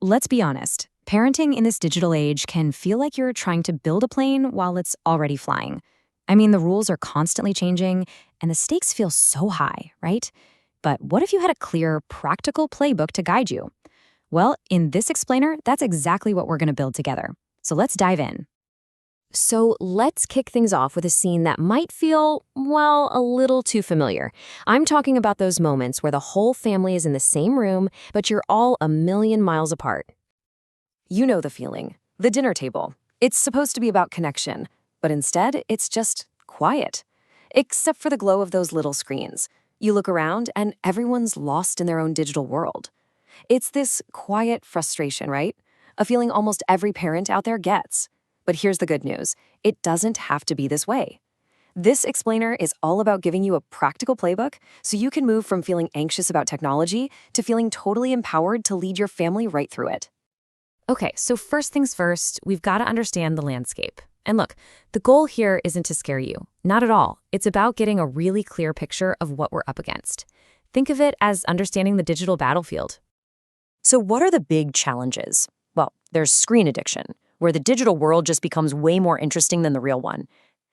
Let's be honest. Parenting in this digital age can feel like you're trying to build a plane while it's already flying. I mean, the rules are constantly changing, and the stakes feel so high, right? But what if you had a clear, practical playbook to guide you? Well, in this explainer, that's exactly what we're going to build together. So let's dive in. So let's kick things off with a scene that might feel, well, a little too familiar. I'm talking about those moments where the whole family is in the same room, but you're all a million miles apart. You know the feeling. The dinner table. It's supposed to be about connection, but instead, it's just quiet. Except for the glow of those little screens. You look around, and everyone's lost in their own digital world. It's this quiet frustration, right? A feeling almost every parent out there gets. But here's the good news. It doesn't have to be this way. This explainer is all about giving you a practical playbook so you can move from feeling anxious about technology to feeling totally empowered to lead your family right through it. Okay, so first things first, we've got to understand the landscape. And look, the goal here isn't to scare you. Not at all. It's about getting a really clear picture of what we're up against. Think of it as understanding the digital battlefield. So what are the big challenges? Well, there's screen addiction, where the digital world just becomes way more interesting than the real one.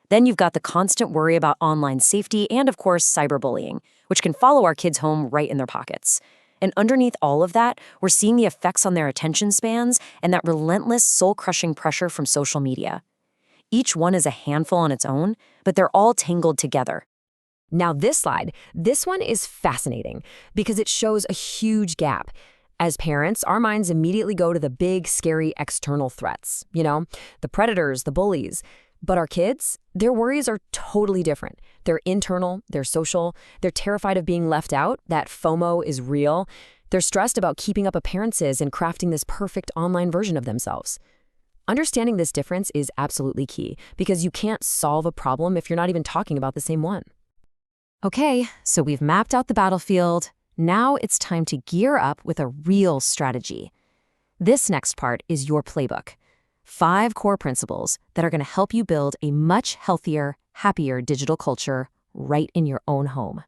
Then you've got the constant worry about online safety and, of course, cyberbullying, which can follow our kids home right in their pockets. And underneath all of that, we're seeing the effects on their attention spans and that relentless, soul-crushing pressure from social media. Each one is a handful on its own, but they're all tangled together. Now this one is fascinating because it shows a huge gap. As parents, our minds immediately go to the big, scary external threats, the predators, the bullies. But our kids, their worries are totally different. They're internal, they're social, they're terrified of being left out, that FOMO is real. They're stressed about keeping up appearances and crafting this perfect online version of themselves. Understanding this difference is absolutely key because you can't solve a problem if you're not even talking about the same one. Okay, so we've mapped out the battlefield. Now it's time to gear up with a real strategy. This next part is your playbook. 5 core principles that are going to help you build a much healthier, happier digital culture right in your own home.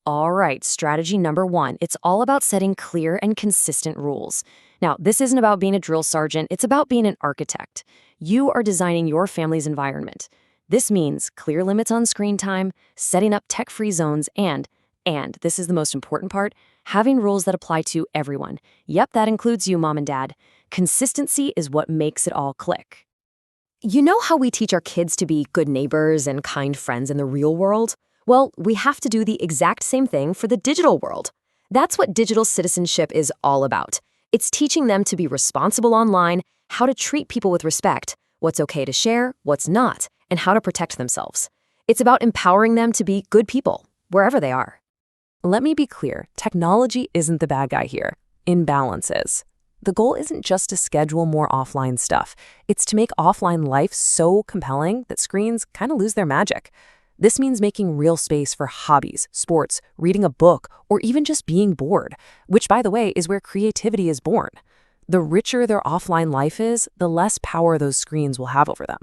All right, strategy number 1. It's all about setting clear and consistent rules. Now, this isn't about being a drill sergeant. It's about being an architect. You are designing your family's environment. This means clear limits on screen time, setting up tech-free zones, and this is the most important part, having rules that apply to everyone. Yep, that includes you, mom and dad. Consistency is what makes it all click. You know how we teach our kids to be good neighbors and kind friends in the real world? Well, we have to do the exact same thing for the digital world. That's what digital citizenship is all about. It's teaching them to be responsible online, how to treat people with respect, what's okay to share, what's not, and how to protect themselves. It's about empowering them to be good people, wherever they are. Let me be clear, technology isn't the bad guy here. Imbalance is. The goal isn't just to schedule more offline stuff. It's to make offline life so compelling that screens kind of lose their magic. This means making real space for hobbies, sports, reading a book, or even just being bored, which, by the way, is where creativity is born. The richer their offline life is, the less power those screens will have over them.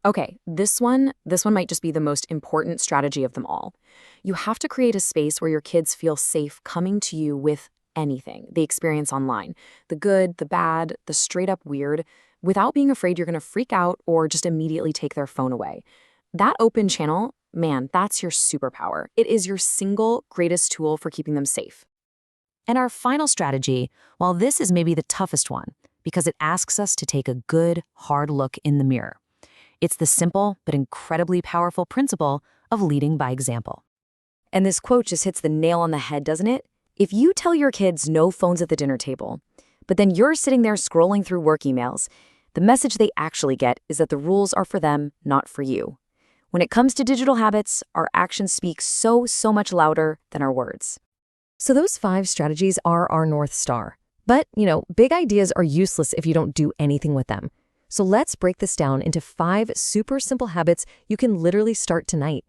Okay, this one might just be the most important strategy of them all. You have to create a space where your kids feel safe coming to you with anything they experience online, the good, the bad, the straight up weird, without being afraid you're going to freak out or just immediately take their phone away. That open channel, man, that's your superpower. It is your single greatest tool for keeping them safe. And our final strategy, while this is maybe the toughest one, because it asks us to take a good, hard look in the mirror. It's the simple but incredibly powerful principle of leading by example. And this quote just hits the nail on the head, doesn't it? If you tell your kids no phones at the dinner table, but then you're sitting there scrolling through work emails, the message they actually get is that the rules are for them, not for you. When it comes to digital habits, our actions speak so much louder than our words. So those 5 strategies are our North Star. But, big ideas are useless if you don't do anything with them. So let's break this down into 5 super simple habits you can literally start tonight.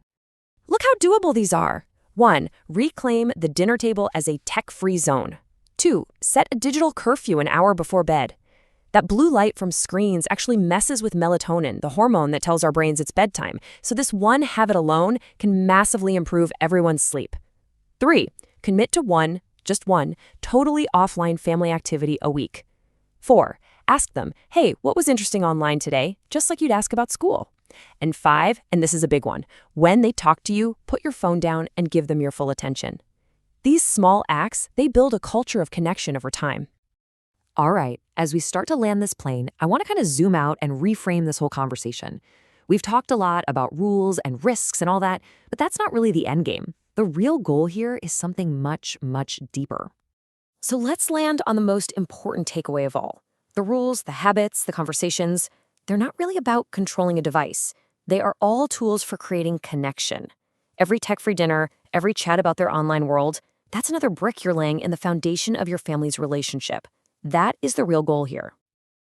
Look how doable these are. 1. Reclaim the dinner table as a tech-free zone. 2. Set a digital curfew an hour before bed. That blue light from screens actually messes with melatonin, the hormone that tells our brains it's bedtime. So this one habit alone can massively improve everyone's sleep. 3. Commit to one, just one, totally offline family activity a week. 4, ask them, hey, what was interesting online today? Just like you'd ask about school. And 5, and this is a big one, when they talk to you, put your phone down and give them your full attention. These small acts, they build a culture of connection over time. All right, as we start to land this plane, I want to kind of zoom out and reframe this whole conversation. We've talked a lot about rules and risks and all that, but that's not really the end game. The real goal here is something much, much deeper. So let's land on the most important takeaway of all. The rules, the habits, the conversations, they're not really about controlling a device. They are all tools for creating connection. Every tech-free dinner, every chat about their online world, that's another brick you're laying in the foundation of your family's relationship. That is the real goal here.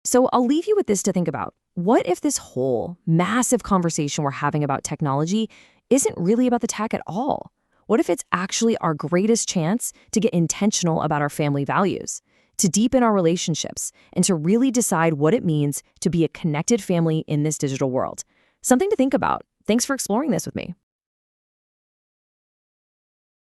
So I'll leave you with this to think about. What if this whole massive conversation we're having about technology isn't really about the tech at all? What if it's actually our greatest chance to get intentional about our family values, to deepen our relationships, and to really decide what it means to be a connected family in this digital world? Something to think about. Thanks for exploring this with me.